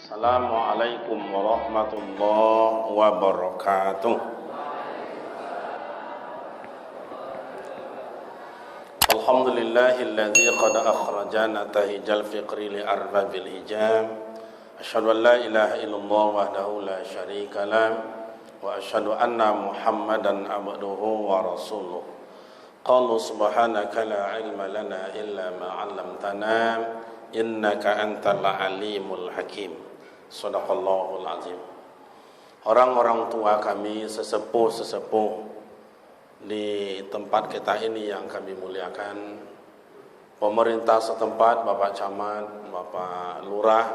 Assalamualaikum warahmatullahi wabarakatuh. Alhamdulillahilladzi qad akhrajana tahijal fiqri li arbabil hijam. Asyhadu an la ilaha illallah wahdahu la syarika lah wa asyhadu anna Muhammadan abduhu wa rasuluh. Qalu subhanaka la ilma lana illa ma 'allamtana innaka antal alimul hakim. Shadaqallahul azim. Orang-orang tua kami, sesepuh-sesepuh di tempat kita ini yang kami muliakan, pemerintah setempat, Bapak Camat, Bapak Lurah,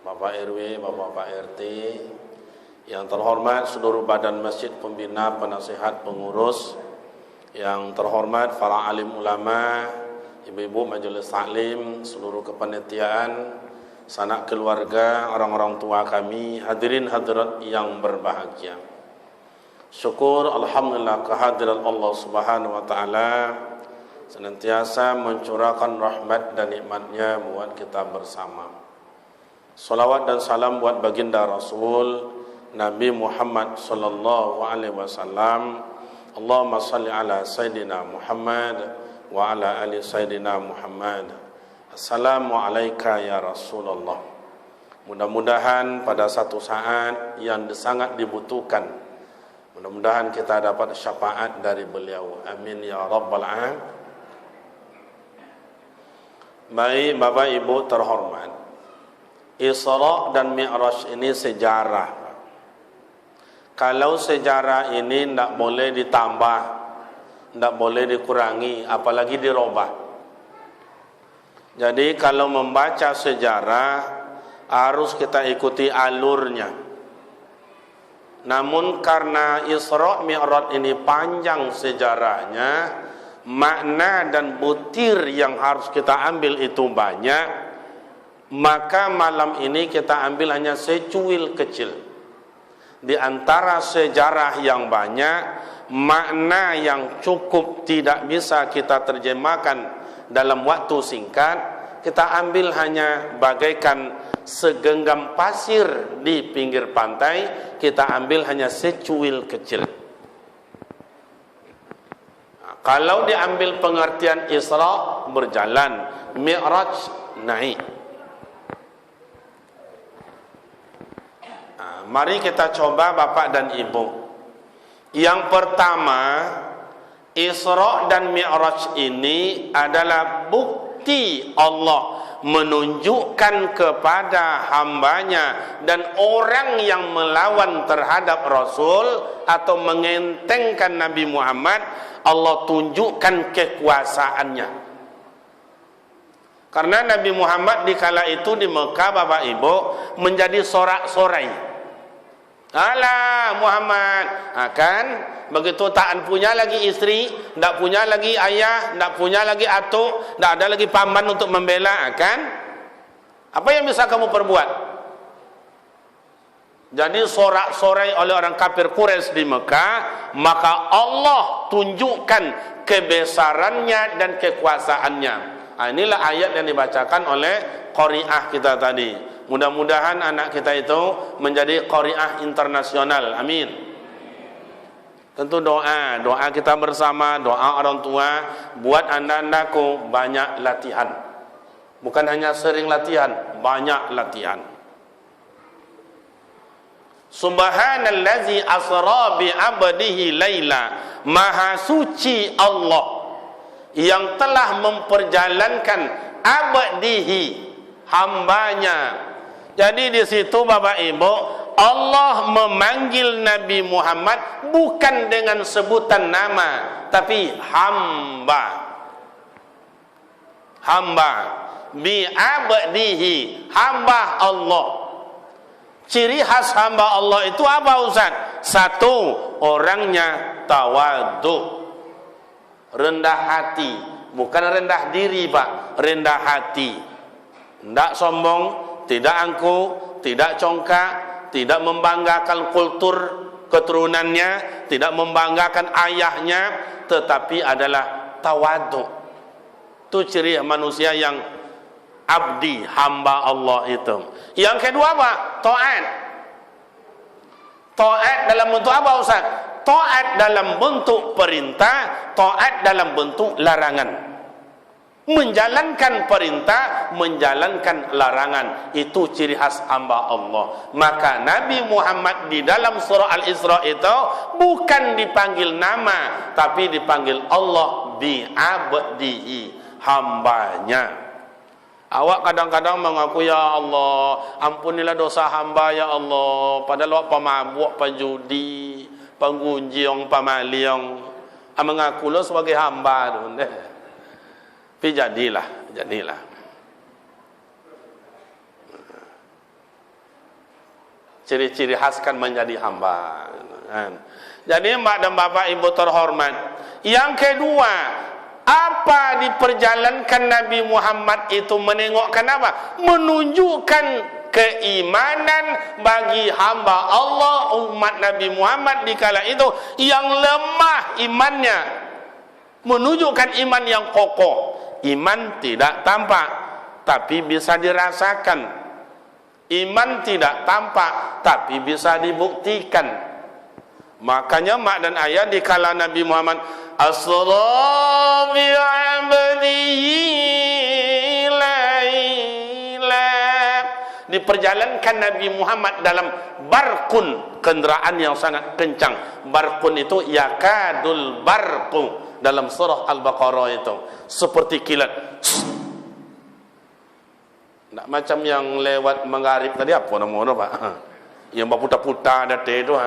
Bapak RW, Bapak RT, yang terhormat seluruh badan masjid, pembina, penasihat, pengurus, yang terhormat para alim ulama, ibu-ibu majelis taklim, seluruh kepanitiaan, sanak keluarga, orang-orang tua kami, hadirin hadirat yang berbahagia. Syukur alhamdulillah kehadirat Allah Subhanahu wa taala senantiasa mencurahkan rahmat dan nikmatnya buat kita bersama. Salawat dan salam buat baginda Rasul Nabi Muhammad sallallahu alaihi wasallam. Allahumma salli ala sayidina Muhammad wa ala ali sayidina Muhammad. Assalamualaikum ya Rasulullah. Mudah-mudahan pada satu saat yang sangat dibutuhkan, mudah-mudahan kita dapat syafaat dari beliau. Amin ya rabbal alamin. Baik Bapak Ibu terhormat, Isra dan Mi'raj ini sejarah. Kalau sejarah ini tidak boleh ditambah, tidak boleh dikurangi, apalagi dirubah. Jadi kalau membaca sejarah harus kita ikuti alurnya. Namun karena Isra Mi'raj ini panjang sejarahnya, makna dan butir yang harus kita ambil itu banyak, maka malam ini kita ambil hanya secuil kecil. Di antara sejarah yang banyak, makna yang cukup tidak bisa kita terjemahkan dalam waktu singkat, kita ambil hanya bagaikan segenggam pasir di pinggir pantai, kita ambil hanya secuil kecil. Nah, kalau diambil pengertian Isra berjalan, Mi'raj naik. Nah, mari kita coba Bapak dan Ibu. Yang pertama, Isra dan Mi'raj ini adalah bukti Allah menunjukkan kepada hambanya dan orang yang melawan terhadap Rasul atau mengentengkan Nabi Muhammad, Allah tunjukkan kekuasaannya. Karena Nabi Muhammad di kala itu di Mekah, Bapak Ibu, menjadi sorak-sorai. Alah Muhammad, akan begitu tak punya lagi istri, tak punya lagi ayah, tak punya lagi atuk, tak ada lagi paman untuk membela, akan apa yang bisa kamu perbuat? Jadi sorak-sorai oleh orang kafir Quraisy di Mekah, maka Allah tunjukkan kebesarannya dan kekuasaannya. Nah, inilah ayat yang dibacakan oleh qari'ah kita tadi. Mudah-mudahan anak kita itu menjadi qari'ah internasional. Amin. Tentu doa kita bersama, doa orang tua buat anak-anakku banyak latihan. Bukan hanya sering latihan, banyak latihan. Subhanallazi asra bi 'abdihi laila. Maha suci Allah yang telah memperjalankan abdihi, hambanya. Jadi di situ Bapak Ibu, Allah memanggil Nabi Muhammad bukan dengan sebutan nama, tapi hamba. Hamba. Bi abdihi, hamba Allah. Ciri khas hamba Allah itu apa Ustaz? Satu, orangnya tawadhu. Rendah hati, bukan rendah diri Pak, rendah hati. Tidak sombong, tidak angkuh, tidak congkak, tidak membanggakan kultur keturunannya, tidak membanggakan ayahnya, tetapi adalah tawadhu. Itu ciri manusia yang abdi, hamba Allah itu. Yang kedua apa? Taat. Taat dalam bentuk apa Ustaz? Taat dalam bentuk perintah, taat dalam bentuk larangan. Menjalankan perintah, menjalankan larangan, itu ciri khas hamba Allah. Maka Nabi Muhammad di dalam surah Al-Isra itu bukan dipanggil nama, tapi dipanggil Allah bi abdihi, hambanya. Awak kadang-kadang mengaku, ya Allah, ampunilah dosa hamba ya Allah, padahal awak pemabuk, penjudi, penggunjing, pemaliang, mengaku lo sebagai hamba tu. Tapi jadilah. Ciri-ciri khas kan menjadi hamba. Jadi mak dan bapak ibu terhormat, yang kedua, apa diperjalankan Nabi Muhammad itu menengokkan apa? Menunjukkan keimanan bagi hamba Allah umat Nabi Muhammad di kala itu yang lemah imannya, menunjukkan iman yang kokoh. Iman tidak tampak tapi bisa dirasakan. Iman tidak tampak tapi bisa dibuktikan. Makanya mak dan ayah di kala Nabi Muhammad asra bi 'abdihi laila, diperjalankan Nabi Muhammad dalam barkun, kendaraan yang sangat kencang. Barkun itu yakadul barqu dalam surah Al-Baqarah itu, seperti kilat. Nak macam yang lewat mengharib tadi, apa nama Pak? Yang berputar-putar date itu,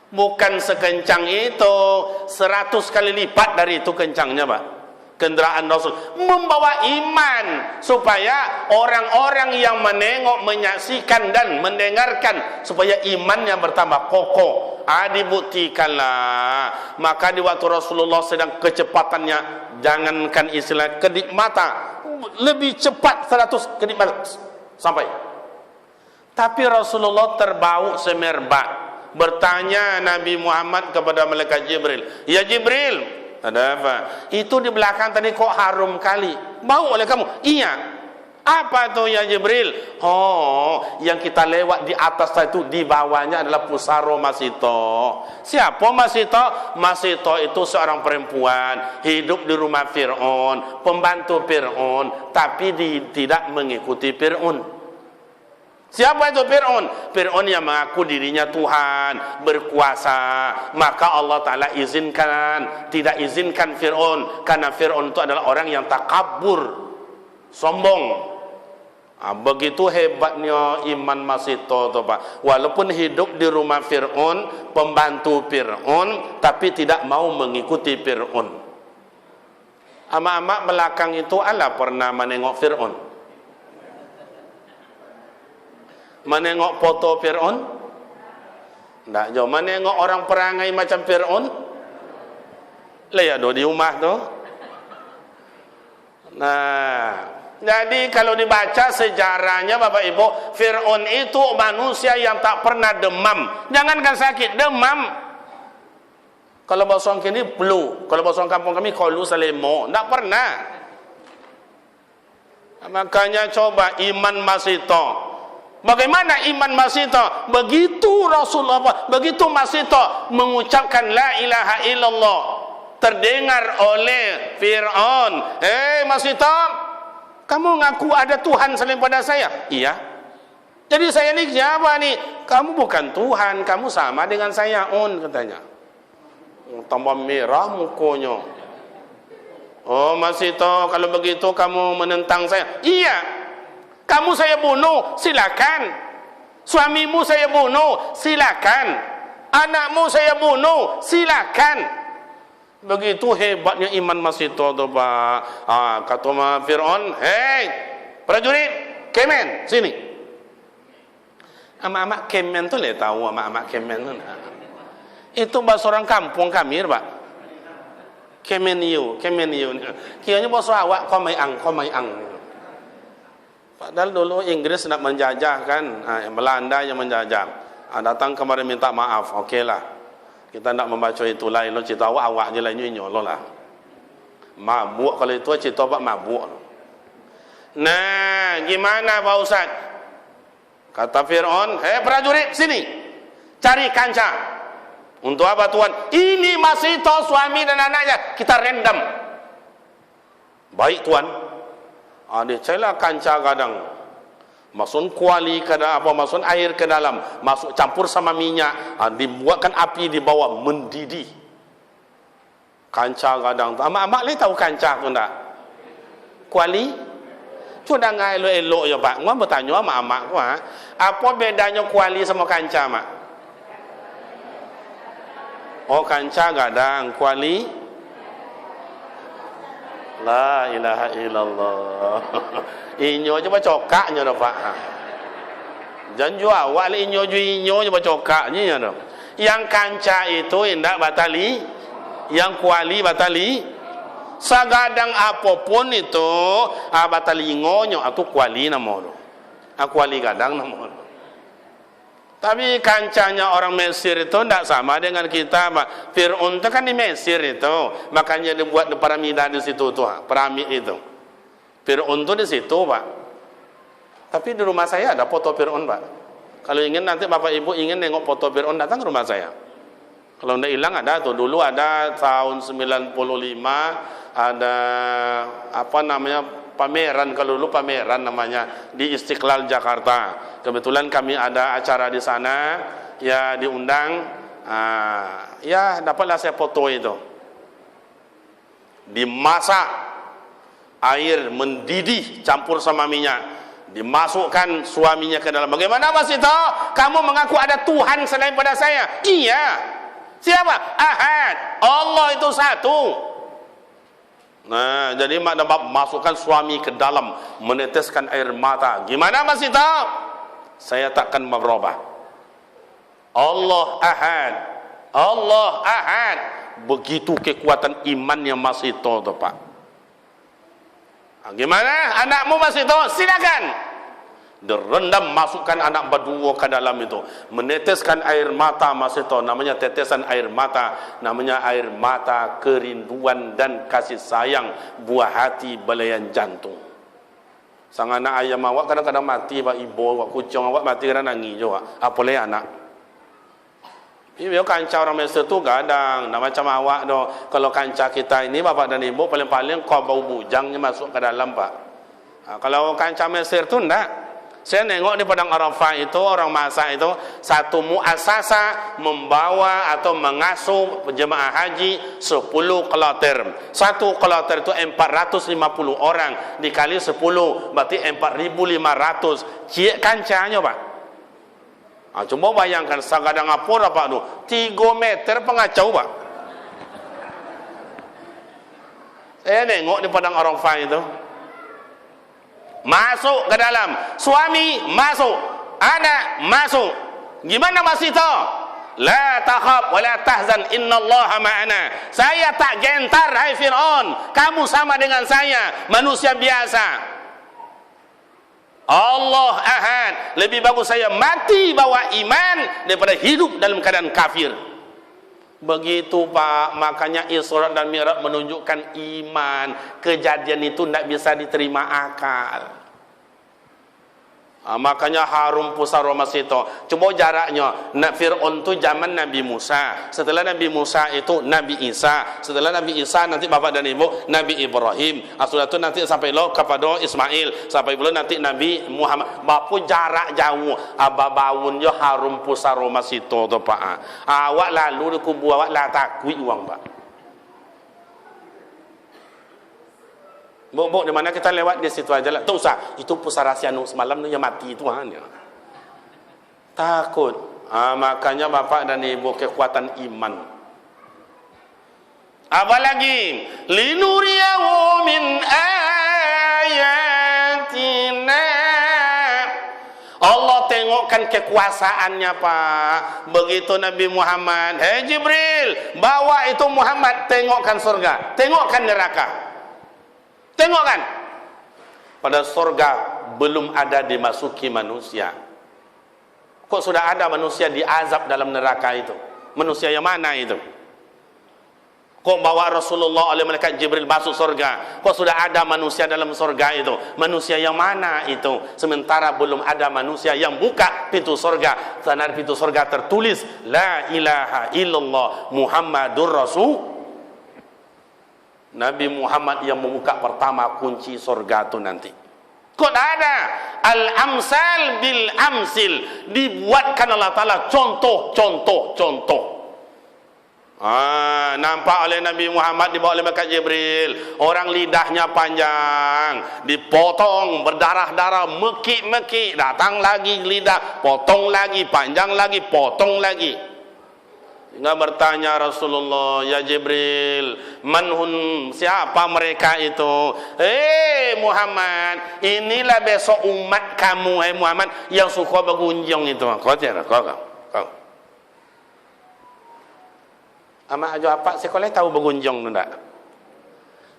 bukan sekencang itu, 100 kali lipat dari itu kencangnya, Pak. Kendaraan Rasul membawa iman supaya orang-orang yang menengok, menyaksikan dan mendengarkan supaya imannya bertambah kokoh. Dibuktikanlah. Maka di waktu Rasulullah sedang kecepatannya, jangankan istilah kedip mata, lebih cepat 100 kedip mata sampai. Tapi Rasulullah terbau semerbak. Bertanya Nabi Muhammad kepada malaikat Jibril, ya Jibril, ada apa? Itu di belakang tadi kok harum kali, bau oleh kamu? Iya. Apa tuh ya Jibril? Oh, yang kita lewat di atas itu, di bawahnya adalah pusaro Masito. Siapa Masito? Masito itu seorang perempuan hidup di rumah Fir'aun, pembantu Fir'aun, tapi tidak mengikuti Fir'aun. Siapa itu Fir'aun? Fir'aun yang mengaku dirinya Tuhan, berkuasa. Maka Allah Ta'ala izinkan, tidak izinkan Fir'aun, karena Fir'aun itu adalah orang yang takabur, sombong. Begitu hebatnya iman Masito tuh Pak. Walaupun hidup di rumah Fir'aun, pembantu Fir'aun, tapi tidak mau mengikuti Fir'aun. Ama-ama belakang itu Allah pernah menengok Fir'aun, menengok foto Fir'aun? Tidak jauh. Menengok orang perangai macam Fir'aun? Lihat di rumah tuh. Nah, jadi kalau dibaca sejarahnya Bapak Ibu, Fir'aun itu manusia yang tak pernah demam. Jangankan sakit, demam. Kalau bahasa orang kini flu, kalau bahasa orang kampung kami kolu salemo, tak pernah. Makanya coba iman Masito. Bagaimana iman Masito? Begitu Rasulullah, begitu Masito mengucapkan la ilaha illallah, terdengar oleh Fir'aun, Masito, kamu ngaku ada Tuhan selain pada saya? Iya. Jadi saya ini siapa nih? Kamu bukan Tuhan, kamu sama dengan saya, katanya. Tambah merah mukanya. Oh Masito, kalau begitu kamu menentang saya? Iya. Kamu saya bunuh, silakan. Suamimu saya bunuh, silakan. Anakmu saya bunuh, silakan. Begitu hebatnya iman Masito tu Pak. Kata Fir'aun, hei prajurit, kemen sini. Ama-ama kemen tu le tahu ama-ama kemen tu. Itu bahasa orang kampung kami Pak. Kemen you. Kiranya bahasa awak kau mai ang. Padahal dulu Inggris nak menjajah kan, Belanda yang menjajah. Datang kemarin minta maaf, okeylah. Kita nak membaca itu lain, lo cerita awak je lain nyolong lah. Mabuk kalau itu cerita awak mabuk. Nah, gimana Pak Ustaz? Kata Fir'aun, prajurit sini, cari kancah. Untuk apa Tuan? Ini masih tahu suami dan anaknya, kita rendam. Baik Tuan. Dia celah kancah kadang. Masuk kuali ke dalam, masuk air ke dalam, masuk campur sama minyak, dibuatkan api di bawah, mendidih. Kancah kadang. Mak le tahu kancah tu tak? Kuali? Sudah ngai elok ya Pak. Gua bertanya sama mak gua, apa bedanya kuali sama kancah mak? Oh kancah gadang, kuali la ilaha illallah. Inyo je bacokaknya dah Pak. Jangan jual awak le inyo je bacokaknya dah. Yang kancah itu hendak batali, yang kuali batali. Sagadang apapun itu batali ngonyo atau kuali nama tu. Kuali gadang nama tu. Tapi kancahnya orang Mesir itu tidak sama dengan kita, Pak. Fir'aun itu kan di Mesir itu, makanya dibuat di piramida di situ tuh, piramid itu. Fir'aun itu di situ, Pak. Tapi di rumah saya ada foto Fir'aun, Pak. Kalau ingin nanti Bapak Ibu ingin nengok foto Fir'aun, datang ke rumah saya. Kalau tidak hilang ada tuh. Dulu ada tahun 95 ada apa namanya pameran, kalau dulu pameran namanya di Istiqlal Jakarta. Kebetulan kami ada acara di sana, ya diundang, ya dapatlah saya foto itu. Dimasak, air mendidih campur sama minyak, dimasukkan suaminya ke dalam. Bagaimana Mas itu? Kamu mengaku ada Tuhan selain pada saya? Iya. Siapa? Ahad. Allah itu satu. Nah, jadi mak dapat masukkan suami ke dalam, meneteskan air mata. Gimana Mas itu? Saya takkan berubah. Allah Ahad. Allah Ahad. Begitu kekuatan imannya Mas itu tuh Pak. Gimana? Anakmu Mas itu? Silakan. Direndam, masukkan anak berdua ke dalam itu, meneteskan air mata Mas itu, namanya tetesan air mata, namanya air mata kerinduan dan kasih sayang, buah hati belayan jantung. Sang anak ayam awak kadang-kadang mati, Pak ibu awak, kucing awak mati kerana nangis juga, apalagi anak. Ini kancah orang Mesir tu gadang, nah macam awak do. Kalau kancah kita ini bapak dan ibu paling-paling kau bau bujangnya masuk ke dalam Pak. Kalau kancah Mesir tu enggak. Saya nengok di Padang Arafah itu, orang masak itu, satu muasasa membawa atau mengasuh jemaah haji 10 kloter. Satu kloter itu 450 orang, dikali 10, berarti 4.500. Cik kancahnya Pak. Coba bayangkan, sagadang apur apa tu? 3 meter pengacau Pak. Saya nengok di Padang Arafah itu. Masuk ke dalam, suami masuk, anak masuk. Gimana Mas itu? La takhaf wa la tahzan, innallaha ma'ana. Saya tak gentar hai Fir'aun, kamu sama dengan saya, manusia biasa. Allah Ahad. Lebih bagus saya mati bawa iman daripada hidup dalam keadaan kafir. Begitu Pak, makanya Isra dan Mi'raj menunjukkan iman. Kejadian itu tidak bisa diterima akal. Makanya harum pusara Mas itu. Coba jaraknya, Fir'aun itu zaman Nabi Musa. Setelah Nabi Musa itu Nabi Isa. Setelah Nabi Isa nanti bapak dan ibu Nabi Ibrahim. Setelah itu nanti sampai lo kepada Ismail. Sampai belum nanti Nabi Muhammad. Bapu jarak jauh. Babaunnya harum pusara Mas itu tu Pak. Awak lalu di kubu awak lah takui uang Pak. Buk, di mana kita lewat di situ aja lah. Tak usah. Itu pusara Sianu semalam tu yang mati itu hanya. Takut. Makanya bapak dan ibu kekuatan iman. Apalagi linuriyahu min ayatina. Allah tengokkan kekuasaannya Pak. Begitu Nabi Muhammad, hei Jibril, bawa itu Muhammad tengokkan surga, tengokkan neraka. Tengokkan, pada surga belum ada dimasuki manusia. Kok sudah ada manusia diazab dalam neraka itu? Manusia yang mana itu? Kok bawa Rasulullah oleh malaikat Jibril masuk surga? Kok sudah ada manusia dalam surga itu? Manusia yang mana itu? Sementara belum ada manusia yang buka pintu surga. Karena pintu surga tertulis La ilaha illallah Muhammadur Rasul. Nabi Muhammad yang membuka pertama kunci surga itu nanti. Kok ada? Al-amsal bil amsil. Dibuatkan Allah Ta'ala contoh. Nampak oleh Nabi Muhammad dibawa oleh malaikat Jibril, orang lidahnya panjang, dipotong berdarah-darah, mekik-mekik, datang lagi lidah, potong lagi, panjang lagi, potong lagi. Hingga bertanya Rasulullah, ya Jibril, manhun, siapa mereka itu? Muhammad, inilah besok umat kamu, Muhammad, yang suka bergunjung itu. Kau. Amak ajo apa sekolah tahu bergunjung tu tak?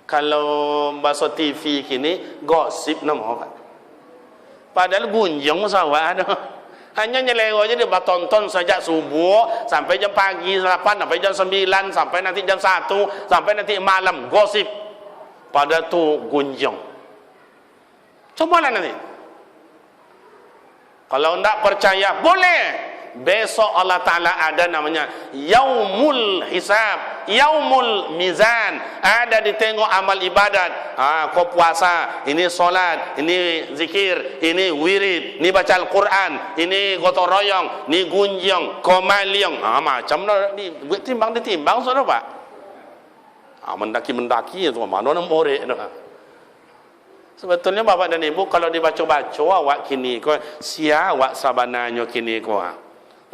Kalau bahasa TV kini gosip nama Pak. Padahal gunjung sawah ada. Hanya nyelero aja dia tonton sejak subuh sampai jam pagi 8 sampai jam 9 sampai nanti jam 1 sampai nanti malam gosip. Padahal tu gunjung. Cobalah nanti. Kalau tidak percaya boleh. Besok Allah Ta'ala ada namanya Yaumul Hisab, Yaumul Mizan. Ada ditengok amal ibadat. Kau puasa, ini solat, ini zikir, ini wirid, ini baca Al-Quran, ini gotong royong, ini gunjung, kau maliong. Macam ni ditimbang saudara Pak. Mendaki itu mana nak borek tu. Sebetulnya Bapak dan Ibu kalau dibaca-baca awak kini kau sia awak sabananya kini kau.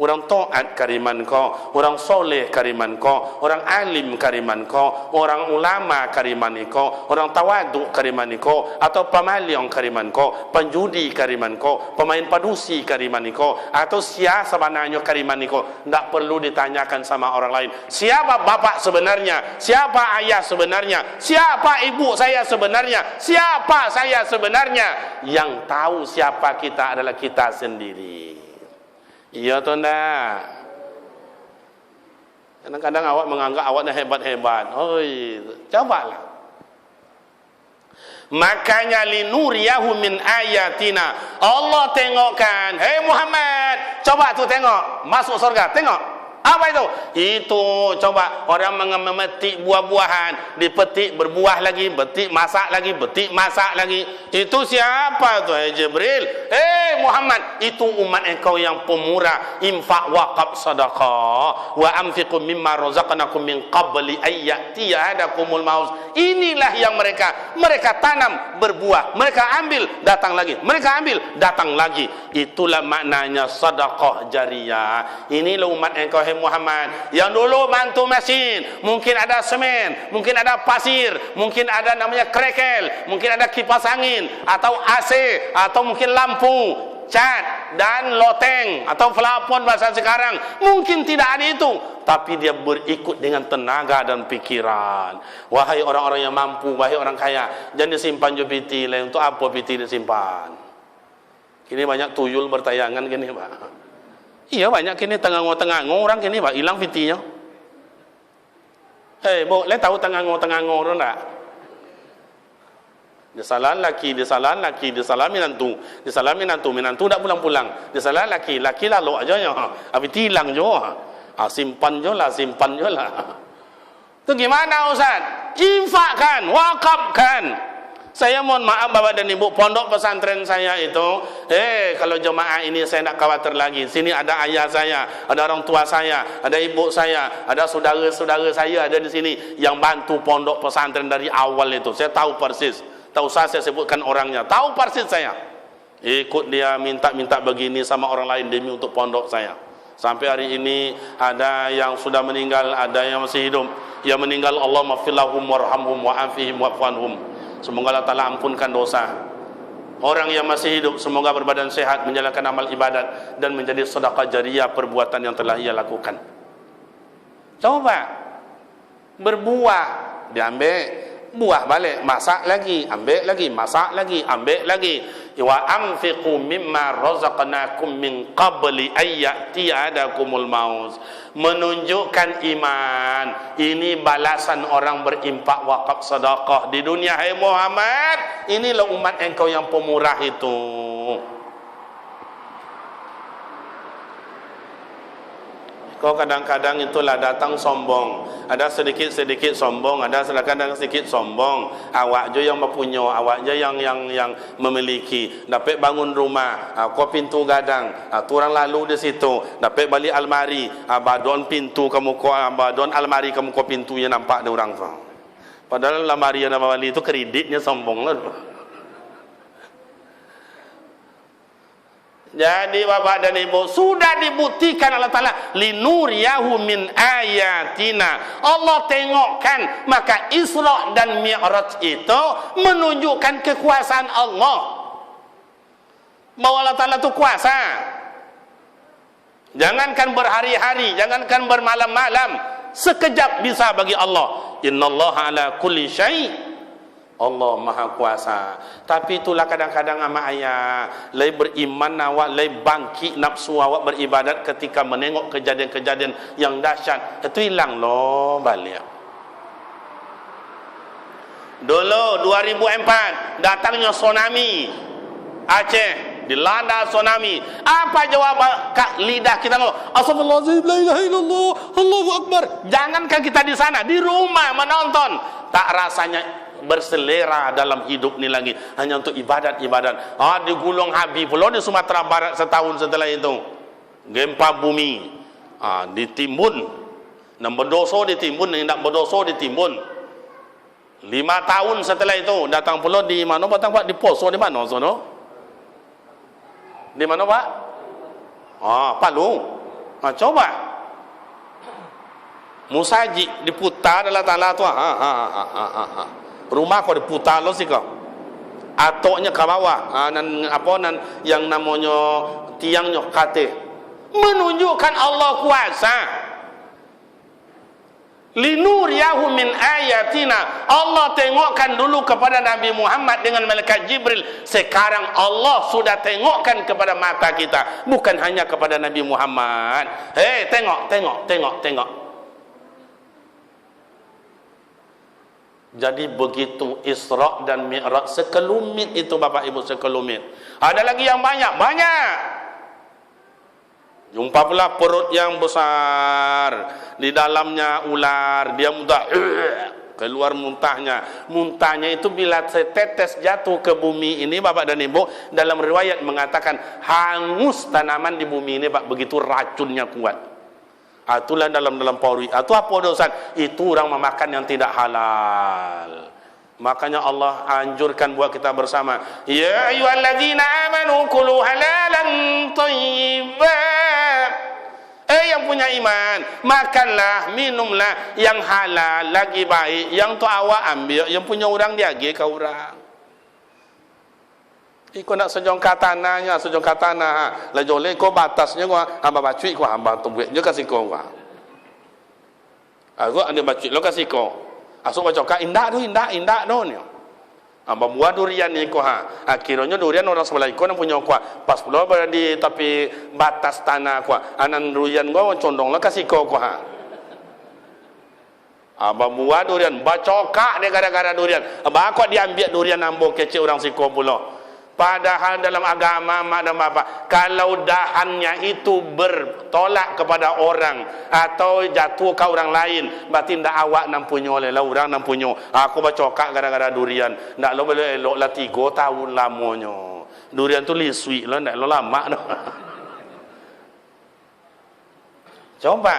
Orang taat kariman kau, orang soleh kariman kau, orang alim kariman kau, orang ulama kariman kau, orang tawaduk kariman kau, atau pemaliong kariman kau, penjudi kariman kau, pemain padusi kariman kau, atau siapa sebenarnya kariman kau. Tak perlu ditanyakan sama orang lain. Siapa bapak sebenarnya? Siapa ayah sebenarnya? Siapa ibu saya sebenarnya? Siapa saya sebenarnya? Yang tahu siapa kita adalah kita sendiri. Iya atau enggak? Kadang-kadang awak menganggap awak dah hebat-hebat. Cobalah. Makanya linuriyahu min ayatina. Allah tengokkan. Hei Muhammad, coba tu tengok. Masuk surga, tengok. Apa itu? Itu coba orang memetik buah-buahan, dipetik berbuah lagi, betik masak lagi, betik masak lagi. Itu siapa tu? Jibril. Muhammad, itu umat engkau yang pemurah, infak, wakaf, sedekah, wa anfiqu mimma razaqnakum min qabli ayyati ahadakumul maut. Inilah yang mereka tanam berbuah, mereka ambil datang lagi, mereka ambil datang lagi. Itulah maknanya sedekah jariyah. Inilah umat engkau Muhammad yang dulu mantu mesin, mungkin ada semen, mungkin ada pasir, mungkin ada namanya krekel, mungkin ada kipas angin atau AC, atau mungkin lampu cat dan loteng atau plafon bahasa sekarang. Mungkin tidak ada itu, tapi dia berikut dengan tenaga dan pikiran. Wahai orang-orang yang mampu, wahai orang kaya, jangan disimpan jo piti lah. Untuk apa piti disimpan? Kini banyak tuyul bertayangan gini Pak. Iya banyak kini tengah-tengah orang kini Pak hilang fitinya. Boleh tahu tengah-tengah orang tak? Disalah laki, disalami nantu, minantu tak pulang-pulang. Disalah laki lalu aja ya. Habis hilang jo. Simpan jo lah. Itu gimana Ustaz? Infakkan, wakafkan. Saya mohon maaf Bapak dan Ibu, pondok pesantren saya itu, kalau jemaah ini saya tak khawatir lagi. Sini ada ayah saya, ada orang tua saya, ada ibu saya, ada saudara-saudara saya ada di sini yang bantu pondok pesantren dari awal itu. Saya tahu persis. Tak usah saya sebutkan orangnya, tahu persis saya. Ikut dia minta begini sama orang lain demi untuk pondok saya. Sampai hari ini ada yang sudah meninggal, ada yang masih hidup. Yang meninggal Allah maghfirlahum warhamhum wa'afihim wa'fuanhum. Semoga Allah Ta'ala ampunkan dosa. Orang yang masih hidup semoga berbadan sehat, menjalankan amal ibadat dan menjadi sedekah jariyah perbuatan yang telah ia lakukan. Coba berbuah, diambil buah balik, masak lagi, ambil lagi, masak lagi, ambil lagi. wa anfiqu mimma razaqnakum min qabli ayyati adakumul maut. Menunjukkan iman. Ini balasan orang berimpak wakaf sedekah di dunia. Hai Muhammad, inilah umat engkau yang pemurah itu. Kau kadang-kadang itulah datang sombong. Ada sedikit-sedikit sombong, ada kadang sedikit sombong. Awak je yang mempunyai, awak je yang memiliki. Dapat bangun rumah, kau pintu gadang, tu orang lalu di situ. Dapat balik almari, badon pintu kamu kau, badon almari kamu kau pintu yang nampak ada orang tu. Padahal almari yang balik itu kreditnya sombong lah. Jadi bapak dan ibu, sudah dibuktikan Allah Ta'ala linuriyahu min ayatina. Allah tengokkan, maka Isra dan Mi'raj itu menunjukkan kekuasaan Allah, bahwa Allah Ta'ala itu kuasa. Jangankan berhari-hari, jangankan bermalam-malam, sekejap bisa bagi Allah. Innallaha ala kulli syai', Allah maha kuasa. Tapi itulah kadang-kadang ama ayah lai beriman awak, lai bangkit nafsu awak beribadat ketika menengok kejadian-kejadian yang dahsyat, itu hilang loh balik. Dulu 2004 datangnya tsunami Aceh, dilanda tsunami. Apa jawab lidah kita? Astagfirullahaladzim, la ilaha illallah, Allahu Akbar. Jangankan kita di sana, di rumah menonton, tak rasanya berselera dalam hidup ni lagi, hanya untuk ibadat-ibadat. Digulung habis pula di Sumatera Barat setahun setelah itu, gempa bumi. Ditimbun, nak berdosa ditimbun, nak berdosa ditimbun. 5 tahun setelah itu datang pula di mana Pak? Di Poso di mana sono? Di mana Pak? Palu. Coba Musaji diputar dalam tanah tu. Rumah kau diputar lo sih kau. Atoknya ke bawah. Yang namanya tiangnya kate. Menunjukkan Allah kuasa. Linuriyahu min ayatina. Allah tengokkan dulu kepada Nabi Muhammad dengan malaikat Jibril. Sekarang Allah sudah tengokkan kepada mata kita, bukan hanya kepada Nabi Muhammad. Tengok. Jadi begitu Isra dan Mi'raj, sekelumit itu Bapak Ibu, sekelumit. Ada lagi yang banyak. Jumpa pula perut yang besar, di dalamnya ular, dia muntah, keluar muntahnya. Muntahnya itu bila setetes jatuh ke bumi ini Bapak dan Ibu, dalam riwayat mengatakan hangus tanaman di bumi ini Pak, begitu racunnya kuat. Itulah dalam pauri. Itu apa dosa? Itu orang memakan yang tidak halal. Makanya Allah anjurkan buat kita bersama. Ya ayyuhalladzina amanu kulu halalan thayyiban. Yang punya iman, makanlah, minumlah yang halal lagi baik. Yang tu awak ambil, yang punya orang dia agi ke orang. Iko nak sejongkat tanahnya, sejongkat tanah. Lah jole ko batasnya gua hamba bacui ko hamba tubuh je kasih ko gua. Aku ande bacui lo kasih ko. Asu bacoka indah do ni. Hamba buah durian ni ko akhirnya durian orang sebelah iko yang punya ko. Pas pula berada di tapi batas tanah ko. Anan durian gua condong lo kasih ko Hamba buah durian bacoka dia gara-gara durian. Hamba aku diambil durian ambo kecil orang siko pula. Padahal dalam agama mak dan bapak, kalau dahannya itu bertolak kepada orang atau jatuh ke orang lain, berarti ndak awak nampunyo oleh lah orang nampunyo. Aku bacokak gara-gara durian. Ndak lo boleh elok lah 3 tahun lamanya. Durian tu lisui lah, ndak lo lama dah. Coba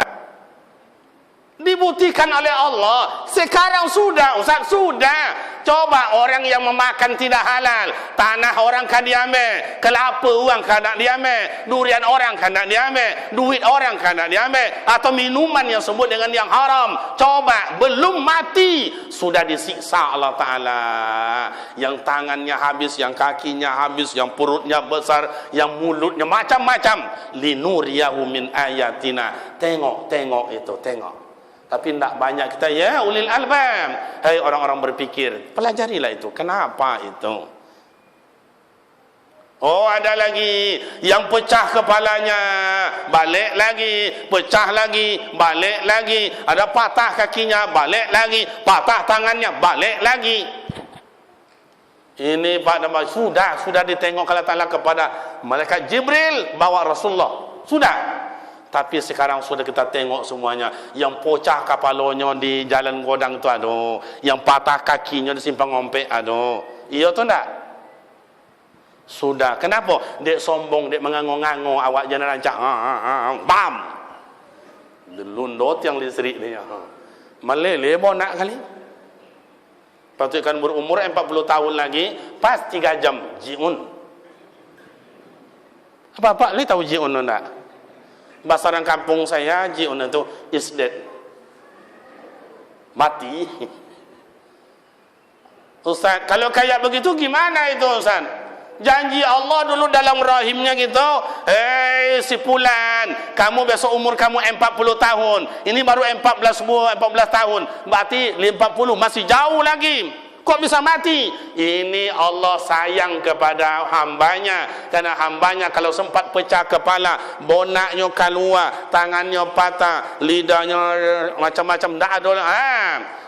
dibuktikan oleh Allah. Sekarang sudah, Ustaz, sudah. Coba orang yang memakan tidak halal, tanah orang kan diambil, kelapa orang kan nak diambil, durian orang kan nak diambil, duit orang kan nak diambil, atau minuman yang sebut dengan yang haram. Coba belum mati sudah disiksa Allah Ta'ala. Yang tangannya habis, yang kakinya habis, yang perutnya besar, yang mulutnya macam-macam. Linuriyahu min ayatina. Tengok itu, tengok. Tapi tidak banyak kita, ya ulil albab. Hai orang-orang berpikir, pelajarilah itu. Kenapa itu? Oh, ada lagi yang pecah kepalanya, balik lagi, pecah lagi, balik lagi. Ada patah kakinya, balik lagi, patah tangannya, balik lagi. Ini Pak Nama sudah ditengok Allah Ta'ala kepada malaikat Jibril bawa Rasulullah. Sudah. Tapi sekarang sudah kita tengok semuanya. Yang pecah kepalanya di jalan godang itu ada. Yang patah kakinya di simpang ompek ada. Iya tu enggak? Sudah. Kenapa? Dek sombong, dek mengango-ngango, awak jangan rancak. Bam! Lundot yang listrik ni. Melele bonak kali. Lepas tu kan berumur 40 tahun lagi, pas 3 jam, ji'un. Apa-apa ni tahu ji'un tak? Bahasa orang kampung saya, ji'un itu is dead. Mati. Ustaz, kalau kayak begitu gimana itu Ustaz? Janji Allah dulu dalam rahimnya gitu. Si Fulan, kamu besok umur kamu 40 tahun. Ini baru 14 tahun. Berarti 50 masih jauh lagi. Kok bisa mati? Ini Allah sayang kepada hambanya. Karena hambanya kalau sempat pecah kepala, bonaknya keluar, tangannya patah, lidahnya macam-macam, tak ada.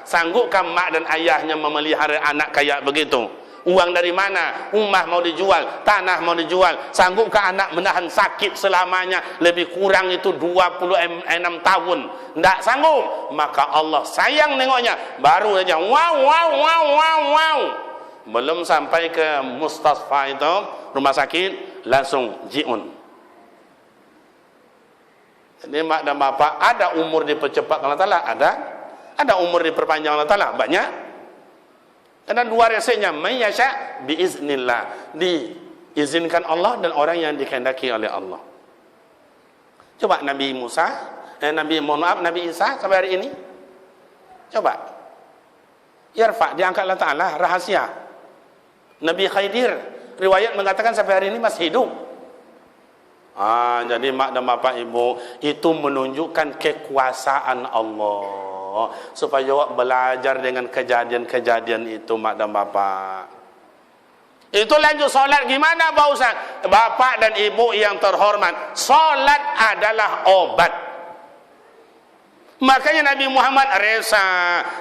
Sanggupkah mak dan ayahnya memelihara anak kayak begitu? Uang dari mana? Rumah mau dijual, tanah mau dijual. Sanggupkah anak menahan sakit selamanya? Lebih kurang itu 26 tahun. Tak sanggup. Maka Allah sayang nengoknya. Baru saja wow. Belum sampai ke mustasfa itu, rumah sakit, langsung ji'un. Jadi mak dan bapak, ada umur dipercepat Allah Ta'ala? Ada umur diperpanjang Allah Ta'ala? Banyak. Karena dua resepnya, mayyasha biiznillah, diizinkan Allah dan orang yang dikehendaki oleh Allah. Coba Nabi Nabi Isa sampai hari ini. Coba. Yarfa, diangkat Allah Ta'ala, rahasia. Nabi Khidir, riwayat mengatakan sampai hari ini masih hidup. Jadi mak dan bapak ibu, itu menunjukkan kekuasaan Allah. Supaya awak belajar dengan kejadian-kejadian itu mak dan bapak. Itu lanjut solat gimana Pak Ustaz? Bapak dan ibu yang terhormat, solat adalah obat. Makanya Nabi Muhammad resa,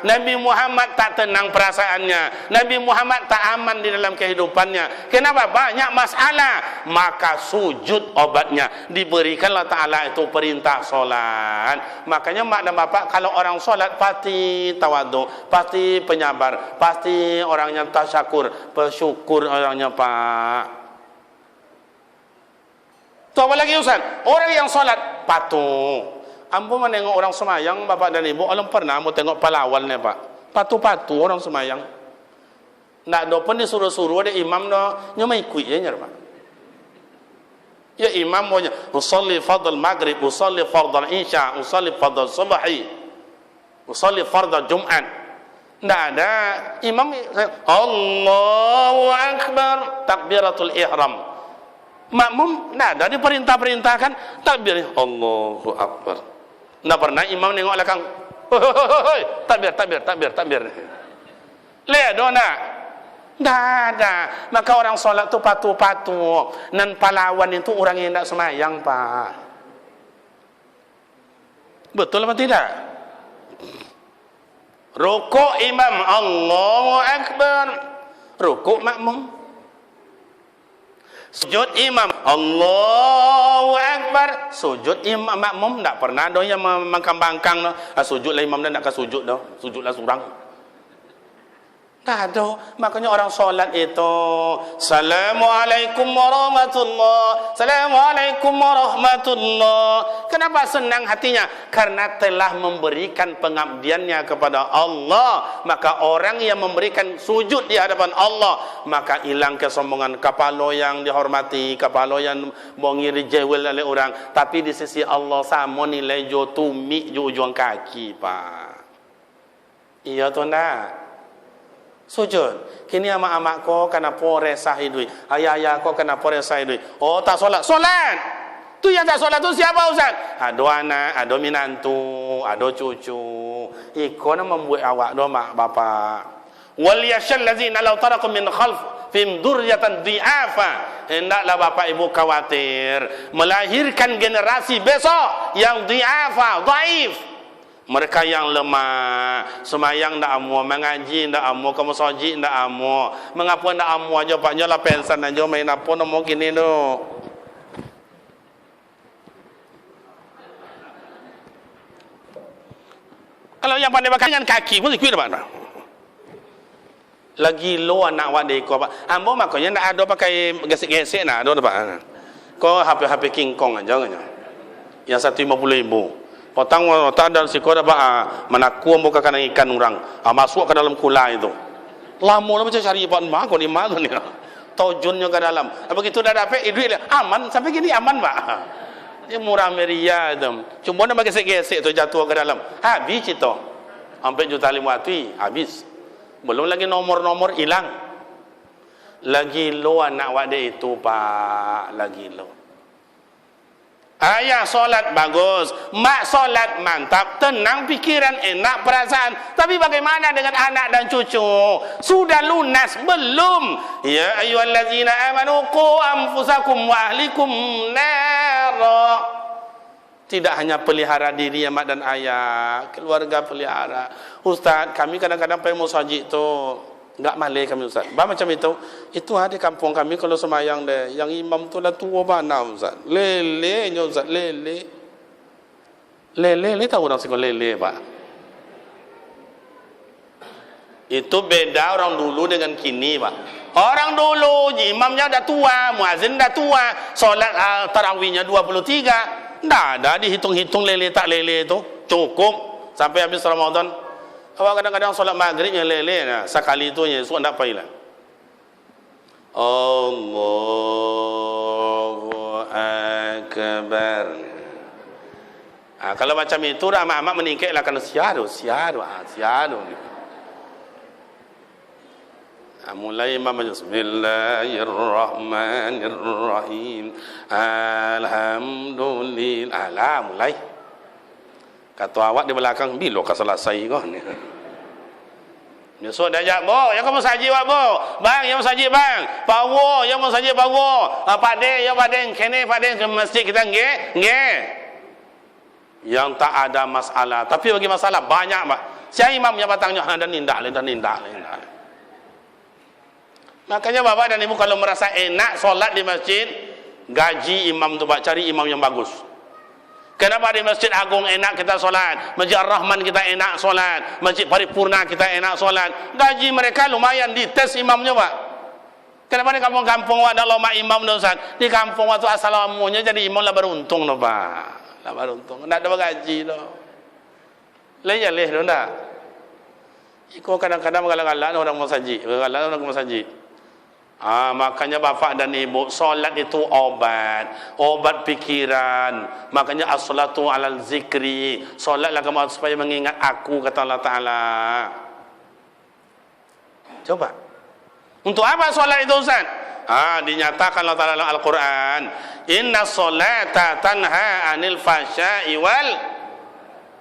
Nabi Muhammad tak tenang perasaannya, Nabi Muhammad tak aman di dalam kehidupannya. Kenapa? Banyak masalah. Maka sujud obatnya. Diberikanlah Ta'ala itu perintah solat. Makanya mak dan bapak kalau orang solat pasti tawadu, pasti penyabar, pasti orangnya tasyakur, bersyukur orangnya Pak. Tuh apa lagi Ustaz? Orang yang solat patuh. Ambo menengok orang semayang, bapak dan ibu, alam pernah mau tengok pahlawannya Pak. Patu-patu orang semayang. Nak do pun disuruh-suruh ada imam do nyamai ikut ya Pak. Ya imam punya, usolli fardal maghrib, usolli fardal isya, usolli fardal subahi, usolli fardal jumat. Tidak ada imam Allahu Akbar, takbiratul ihram. Makmum tidak ada diperintah-perintahkan takbir Allahu Akbar. Tidak pernah imam nengok belakang. Takbir. Lihat dona. Tidak ada. Maka orang solat tu patuh-patuh. Dan pahlawan itu orang yang tidak semayang Pak. Betul apa tidak? Rukuk imam Allahu Akbar. Rukuk makmum. Sujud imam Allahu Akbar. Sujud imam makmum tak pernah ada yang membangkang. Sujudlah imam dan nak sujud dah. Sujudlah surang. Tak ada. Makanya orang solat itu Assalamualaikum warahmatullah, Assalamualaikum warahmatullah. Kenapa senang hatinya? Karena telah memberikan pengabdiannya kepada Allah. Maka orang yang memberikan sujud di hadapan Allah, maka hilang kesombongan. Kepala yang dihormati, kepala yang bongi dijewel oleh orang, tapi di sisi Allah sama nilai jo tumi jo ujung kaki Pak. Iya tu nak? Sujud. Kini amak-amak ko kenapa resah hidui? Ayah-ayah ko kenapa resah hidui? Oh tak solat. Solat. Tu yang tak solat tu siapa Ustaz? Ada anak, ada minantu, ada cucu. Iko nak membuat awak do mak bapak. Wal yashal ladzina law tarakum min khalf fim dzurriatan dhi'afa. hendaklah bapak ibu khawatir melahirkan generasi besok yang dhaif. Mereka yang lemah, semayang ndak amu, mengaji ndak amu, ke masjid ndak amu. Mengapa ndak amu aja Pak? Nyolah pensan aja main apa nomo gini tu. Kalau yang pandai pakai dengan kaki pun kuit apa? Lagi lo anak wade ko apa? Ambo makanya ndak ada pakai gesek-gesek nak, ada Pak. Ko HP King Kong aja kan. Yang 150,000. Potang tak ada siko apa menaku muka kana ikan orang. Masuk ke dalam kula itu. Lama macam cari ikan mak ko di mana ni. Tojunnya ke dalam. Begitu dah dapat duit aman sampai gini aman Pak. Dia murah meriah tu. Cuma nak bagi gesek-gesek tu jatuh ke dalam. Habis itu. Sampai juta 500 habis. Belum lagi nomor-nomor hilang. Lagi lo anak wade itu Pak, lagi lo. Ayah solat bagus, mak solat mantap, tenang pikiran, enak perasaan. Tapi bagaimana dengan anak dan cucu? Sudah lunas belum? Ya ayyuhallazina amanu qu anfusakum wa ahlikum nara. Tidak hanya pelihara diri mak dan ayah, keluarga pelihara. Ustaz, kami kadang-kadang pergi masjid tu enggak malai kami Ustaz. Bah macam itu ada kampung kami kalau semayang deh, yang imam tu lah tua mana Ustaz. Lele nya Ustaz, lele tahu orang singkong lele Pak. Itu beda orang dulu dengan kini Pak. Orang dulu imamnya dah tua, muazin dah tua, solat tarawihnya 23. Nggak ada dihitung-hitung lele tak lele itu cukup sampai habis Ramadan. Awak kadang-kadang solat maghrib yang lele nah, sekali itu ya esok ndak payah. Allahu akbar. Kalau macam itu mak meningkatlah kan siaru. Mulai imam bismillahirrahmanirrahim. Alhamdulillah. Mulai. Kata awak di belakang bila kau selesai kau ni. Besok dah ajak bo, yang kamu saji wak bo. Bang, yang saji bang. Pak Wo, yang mau saji Pak Wo. Pak De, yang Pak De, kene Pak De ke masjid kita nge. Yang tak ada masalah, tapi bagi masalah banyak Pak. Siapa imam yang batangnya dan nindak. Makanya bapak dan ibu kalau merasa enak solat di masjid, gaji imam tu Pak, cari imam yang bagus. Kenapa di Masjid Agung enak kita solat, Masjid Ar-Rahman kita enak solat, Masjid Paripurna kita enak solat, gaji mereka lumayan, dites imamnya Pak. Kenapa di kampung-kampung ada loma imam tu Ustaz? Di kampung waktu assalamunya jadi imam lah beruntung no Pak, lah beruntung, tak ada gaji tu. Leh tu tak? Iko kadang-kadang galak-galak orang masjid. Makanya bapak dan ibu, solat itu obat pikiran. Makanya as-salatu alal zikri, solatlah kamu supaya mengingat aku, kata Allah Ta'ala. Coba, untuk apa solat itu Ustaz? Dinyatakan Allah Ta'ala dalam Al-Quran, inna solata tanha anil fahsya'i wal.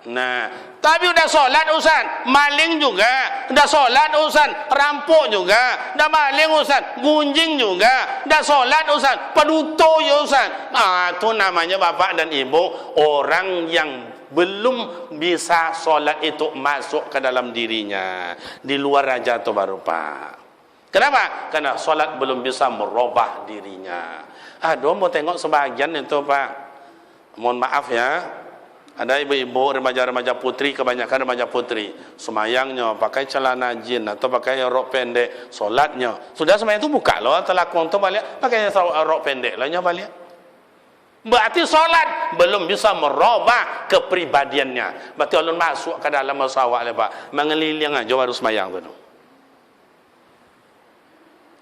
Nah, tapi udah solat Ustaz, maling juga. Udah solat Ustaz, rampok juga. Udah maling Ustaz, gunjing juga. Udah solat Ustaz, peduto ya Ustaz. Itu namanya bapak dan ibu, orang yang belum bisa solat itu masuk ke dalam dirinya. Di luar aja itu baru Pak. Kenapa? Karena solat belum bisa merubah dirinya. Mau tengok sebagian itu Pak. Mohon maaf ya. Ada ibu-ibu, remaja-remaja putri, kebanyakan remaja putri, semayangnya pakai celana jin atau pakai rok pendek, solatnya sudah semayang itu buka loh, telakon tu balik pakai rok pendek lahnya balik. Berarti solat belum bisa merubah kepribadiannya. Berarti Allah masuk ke dalam masawak lepas mengeliling aja baru semayang tu.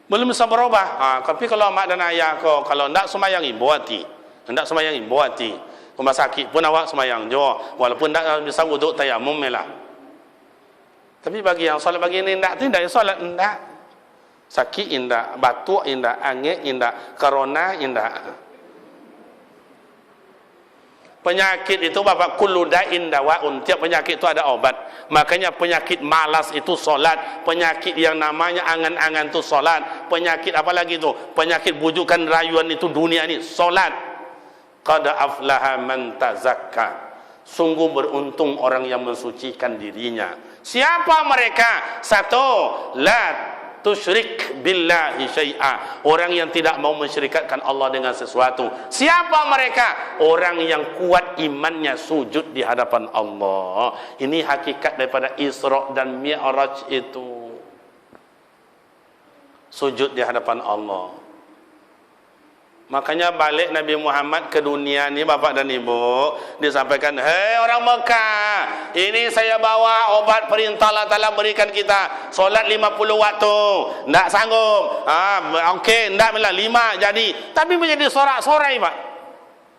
Belum bisa berubah. Tapi kalau mak dan ayah kau kalau ndak semayang ibu hati, rumah sakit pun awak semayang jo, walaupun tak bisa wuduk tayamum lah. Tapi bagi yang solat bagi ini tidak solat tidak. Sakit indah, batuk indah, angin indah, corona indah. Penyakit itu Bapak, kullu da'in dawaun, tiap penyakit itu ada obat. Makanya penyakit malas itu solat, penyakit yang namanya angan-angan itu solat, penyakit apa lagi itu? Penyakit bujukan rayuan itu dunia ini solat. Qad aflaha man tazakka. Sungguh beruntung orang yang mensucikan dirinya. Siapa mereka? Satu, la tusyrik billahi syai'a, orang yang tidak mau mensyirikatkan Allah dengan sesuatu. Siapa mereka? Orang yang kuat imannya sujud di hadapan Allah. Ini hakikat daripada Isra dan Mi'raj itu, sujud di hadapan Allah. Makanya balik Nabi Muhammad ke dunia ni Bapak dan Ibu, disampaikan, hei orang Mekah, ini saya bawa obat perintah Allah Ta'ala berikan kita, solat 50 waktu, tak sanggup, okey, tak bila 5 jadi, tapi menjadi sorak-sorai Pak,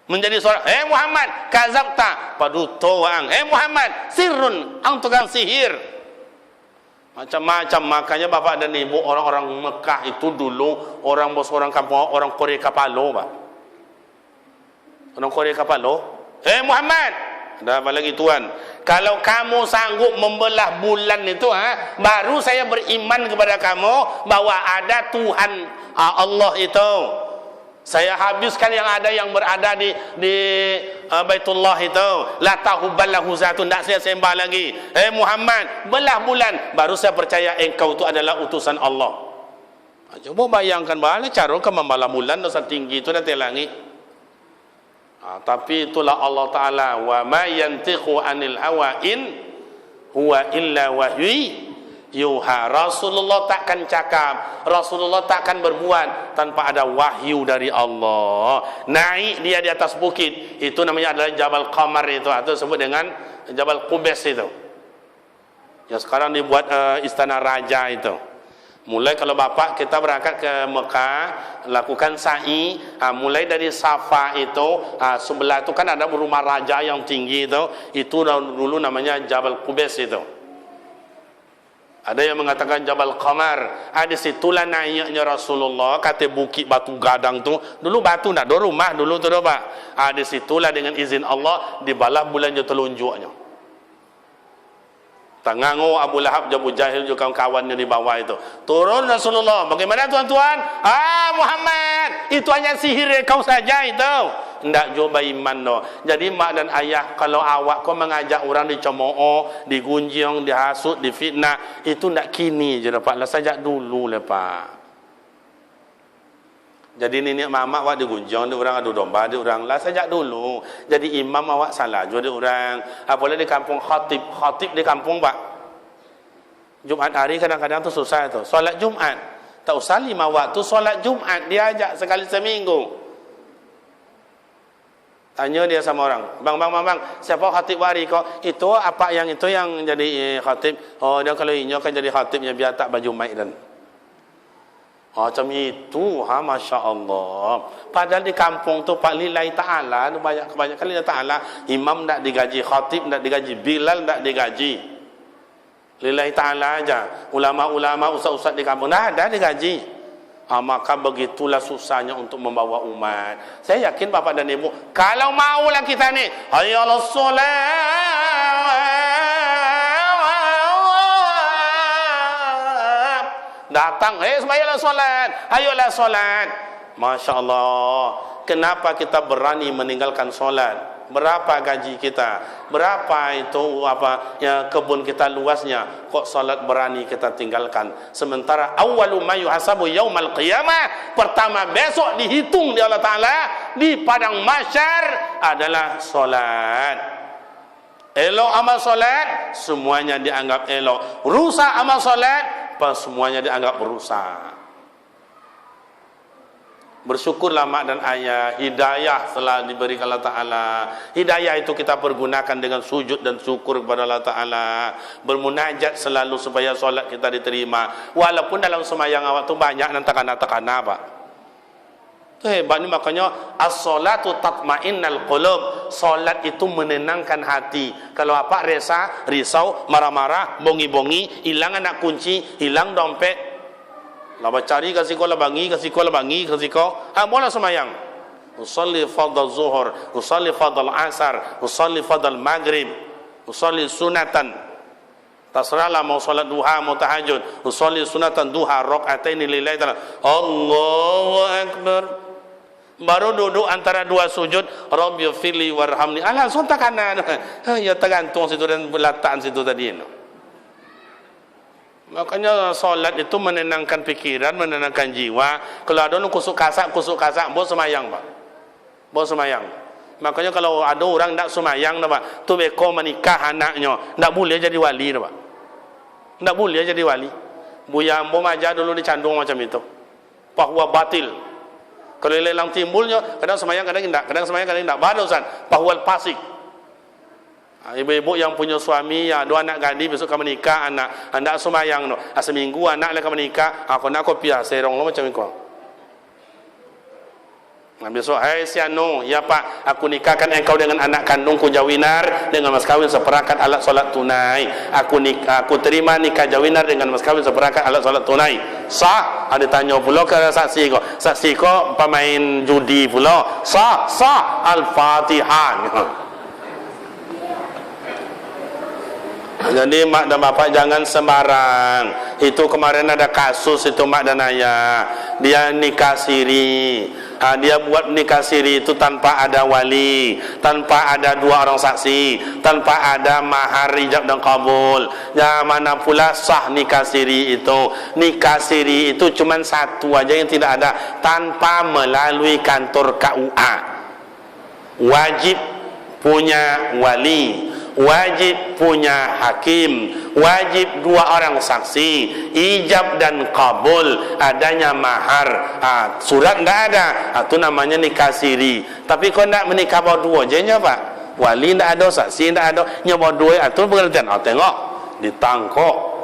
menjadi sorak, hei Muhammad, kazabta, paduto ang, hei Muhammad, sirrun, ang tukang sihir. Macam-macam. Makanya Bapak dan Ibu, orang-orang Mekah itu dulu, orang bos orang kampung, orang Korea Kapalo Pak, orang Korea Kapalo, hei Muhammad, ada apa lagi tuan, kalau kamu sanggup membelah bulan itu, baru saya beriman kepada kamu bahwa ada Tuhan Allah itu. Saya habiskan yang ada, yang berada di Baitullah itu. La tahubballahu zatun, tak saya sembah lagi. Muhammad, belah bulan, baru saya percaya engkau itu adalah utusan Allah. Coba bayangkan bagaimana cara kau membelah bulan dosa tinggi itu nanti langit. Tapi itulah Allah Ta'ala, wa ma yantiqu anil hawa in huwa illa wahyi yuha. Rasulullah takkan cakap, Rasulullah takkan berbuat tanpa ada wahyu dari Allah. Naik dia di atas bukit, itu namanya adalah Jabal Qamar itu, atau disebut dengan Jabal Qubais itu, yang sekarang dibuat istana raja itu. Mulai kalau Bapak kita berangkat ke Mekah, lakukan sa'i, mulai dari Safa itu, sebelah itu kan ada rumah raja yang tinggi itu dulu namanya Jabal Qubais itu. Ada yang mengatakan Jabal Qamar. Di situlah naiknya Rasulullah, kata bukit batu gadang tu. Dulu batu nak ada rumah dulu tu Pak. Di situlah dengan izin Allah dibalah bulan je telunjuknya. Tangango Abu Lahab, Abu Jahil juga kawan-kawannya di bawah itu. Turun Rasulullah. Bagaimana tuan-tuan? Muhammad, itu hanya sihir kau saja itu. Ndak coba iman no. Jadi mak dan ayah, kalau awak kau mengajak orang dicemooh, digunjing, dihasut, difitnah, itu ndak kini je Pak. Lah sajak dulu lah Pak. Jadi nenek mama awak digunjing, di orang adu domba, di orang lah sajak dulu. Jadi imam awak salah juga di orang. Apalagi di kampung khatib di kampung Pak. Jumat hari kadang-kadang tu susah tu. Solat Jumat, tak usah 5 waktu, solat Jumat dia ajak sekali seminggu. Tanya dia sama orang, bang, siapa khatib hari kau? Itu apa yang itu yang jadi khatib? Oh, dia kalau ini akan jadi khatibnya biar tak baju maik dan. Macam itu, Masya Allah. Padahal di kampung tu Pak lillahi ta'ala, kebanyakan lillahi ta'ala, imam tak digaji, khatib tak digaji, bilal tak digaji, lillahi ta'ala aja. Ulama-ulama, ustaz-ustaz di kampung tak ada digaji. Maka begitulah susahnya untuk membawa umat. Saya yakin Bapak dan Ibu, kalau maulah kita ni, hayalah solat, datang, sembahyanglah solat, ayolah solat. Masya Allah. Kenapa kita berani meninggalkan solat? Berapa gaji kita? Berapa itu kebun kita luasnya? Kok salat berani kita tinggalkan? Sementara awwalu ma yuhasabu yaumal qiyamah, pertama besok dihitung di Allah Ta'ala di padang mahsyar adalah salat. Elok amal salat, semuanya dianggap elok. Rusak amal salat, semuanya dianggap rusak. Bersyukurlah mak dan ayah, hidayah telah diberikan Allah Ta'ala. Hidayah itu kita pergunakan dengan sujud dan syukur kepada Allah Ta'ala. Bermunajat selalu supaya solat kita diterima. Walaupun dalam semayang awak tu banyak nantakana-takana Pak. Itu hebat ni, makanya as-salatu tatma'innal qulub. Solat itu menenangkan hati. Kalau apa risau, marah-marah, bongi-bongi, hilang anak kunci, hilang dompet, lah cari kasih kau lah bangi, boleh semayang. usalli fardhu zuhur, usalli fardhu asar, usalli fardhu maghrib, usalli sunatan. Terserahlah mau salat duha, mau tahajud, usalli sunatan duha rakaataini lillahi ta'ala. Allahu akbar. Baru duduk antara dua sujud, Rabbighfirli warhamni. Alah, sontak kanan. Ya tergantung situ dan belataan situ tadi. Makanya solat itu menenangkan pikiran, menenangkan jiwa. Kalau ada orang kusuk kasak, bos semayang, Pak. Bos semayang. Makanya kalau ada orang tak semayang, Pak, tu beko menikah anaknya, tak boleh jadi wali, Pak. Tak boleh jadi wali. Buya Ambo aja dulu dicandung macam itu. Bahwa batil. Kalau lelang timbulnya, kadang semayang, kadang tidak. Kadang semayang, kadang tidak. Baru Ustaz, bahwa pasik. Ibu-ibu yang punya suami, ya, dua anak gadis besok kamu menikah, anak anda semayang, no. Seminggu anak lagi menikah, aku nak kopi serong lo macam itu. Nah, besok, hai si Anu, ya Pak, aku nikahkan engkau dengan anak kandungku Jawinar dengan mas kawin seperangkat alat solat tunai. Aku terima nikah Jawinar dengan mas kawin seperangkat alat solat tunai. Sah? Ada tanya pula ke saksi kok. Saksi kok pemain judi pula. Sah, sah. Al-Fatihah. Jadi mak dan bapak jangan sembarang. Itu kemarin ada kasus itu mak dan ayah, dia nikah siri. Dia buat nikah siri itu tanpa ada wali, tanpa ada dua orang saksi, tanpa ada mahar ijab dan kabul. Ya mana pula sah nikah siri itu. Nikah siri itu cuma satu aja yang tidak ada, tanpa melalui kantor KUA. Wajib punya wali, wajib punya hakim, wajib dua orang saksi, ijab dan kabul, adanya mahar. Surat tidak ada, itu namanya nikah siri. Tapi kau tidak menikah berdua aja Pak, wali tidak ada, saksi tidak ada, nyoba dua, itu pengertian. Tengok ditangkap.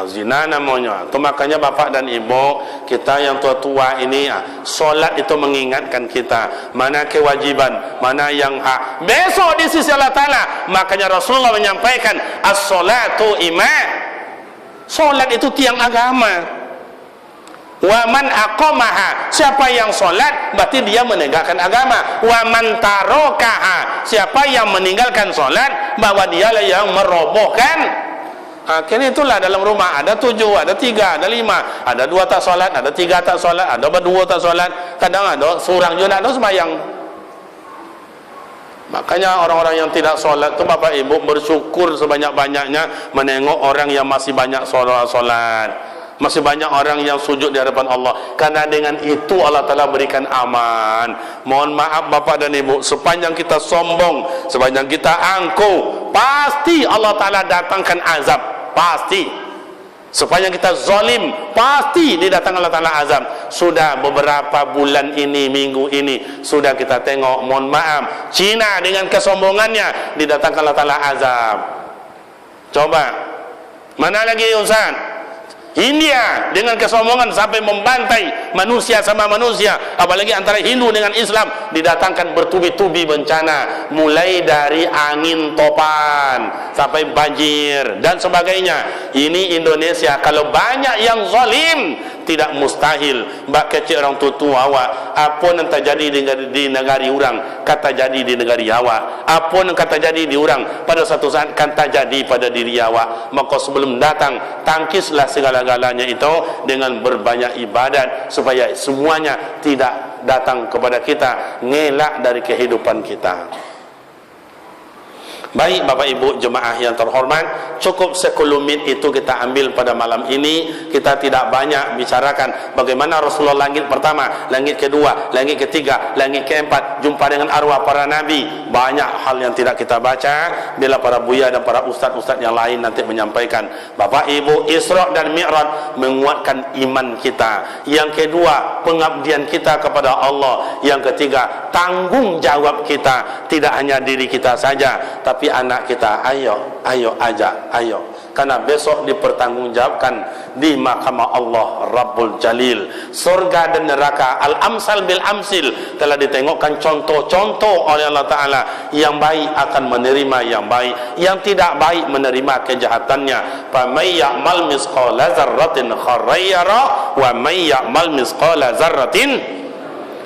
Zina namanya. Itu makanya bapak dan ibu kita yang tua-tua ini, solat itu mengingatkan kita mana kewajiban, mana yang hak besok di sisi Allah Ta'ala. Makanya Rasulullah menyampaikan as-salatu imam, solat itu tiang agama. Wa man aqamaha, siapa yang solat berarti dia menegakkan agama. Wa man tarokaha, siapa yang meninggalkan solat bahwa dialah yang merobohkan. Akhirnya itulah dalam rumah ada 7, ada 3, ada 5, ada 2 tak solat, ada 3 tak solat, ada 2 tak solat, kadang ada seorang juga ada sembahyang. Makanya orang-orang yang tidak solat itu bapak ibu bersyukur sebanyak-banyaknya menengok orang yang masih banyak solat, masih banyak orang yang sujud di hadapan Allah, karena dengan itu Allah Ta'ala berikan aman. Mohon maaf bapak dan ibu, sepanjang kita sombong, sepanjang kita angkuh, pasti Allah Ta'ala datangkan azab, pasti. Sepanjang kita zalim, pasti didatangkan Allah Ta'ala azab. Sudah beberapa bulan ini, minggu ini sudah kita tengok, mohon maaf, Cina dengan kesombongannya didatangkan Allah Ta'ala azab. Coba mana lagi Ustaz? India dengan kesombongan sampai membantai manusia sama manusia, apalagi antara Hindu dengan Islam, didatangkan bertubi-tubi bencana, mulai dari angin topan sampai banjir dan sebagainya. Ini Indonesia. Kalau banyak yang zalim, tidak mustahil mbak kecil orang tua awak, apa yang terjadi di negari orang kata jadi di negari awak, apa yang kata jadi di orang pada satu saat kan terjadi pada diri awak. Maka sebelum datang, tangkislah segala-galanya itu dengan berbanyak ibadat supaya semuanya tidak datang kepada kita, ngelak dari kehidupan kita. Baik Bapak Ibu jemaah yang terhormat, cukup sekelumit itu kita ambil pada malam ini. Kita tidak banyak bicarakan bagaimana Rasulullah langit pertama, langit kedua, langit ketiga, langit keempat, jumpa dengan arwah para nabi. Banyak hal yang tidak kita baca, bila para buya dan para ustaz-ustaz yang lain nanti menyampaikan. Bapak Ibu, Isra dan Mi'raj menguatkan iman kita. Yang kedua, pengabdian kita kepada Allah. Yang ketiga, tanggung jawab kita, tidak hanya diri kita saja, tapi anak kita. Ayo ajak, ayo, karena besok dipertanggungjawabkan di mahkamah Allah Rabbul Jalil. Surga dan neraka, al-amsal bil amsil, telah ditengokkan contoh-contoh oleh Allah Ta'ala. Yang baik akan menerima yang baik, yang tidak baik menerima kejahatannya. Faman ya'mal misqala dzarratin khairan yara wa man ya'mal misqala dzarratin.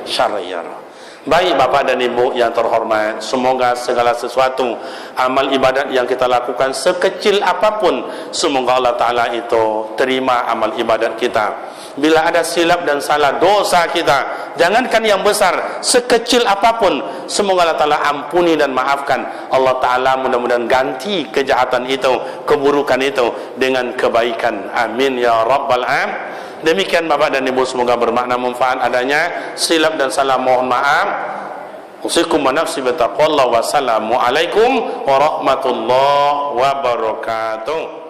syariyara. Baik Bapak dan Ibu yang terhormat, semoga segala sesuatu amal ibadat yang kita lakukan sekecil apapun, semoga Allah Ta'ala itu terima amal ibadat kita. Bila ada silap dan salah dosa kita, jangankan yang besar, sekecil apapun, semoga Allah Ta'ala ampuni dan maafkan. Allah Ta'ala mudah-mudahan ganti kejahatan itu, keburukan itu dengan kebaikan. Amin ya Rabbal Alamin. Demikian Bapak dan Ibu, semoga bermakna manfaat adanya. Silap dan salah mohon maaf. Usikum wa nafsi bi taqwallah. Wassalamualaikum warahmatullahi wabarakatuh.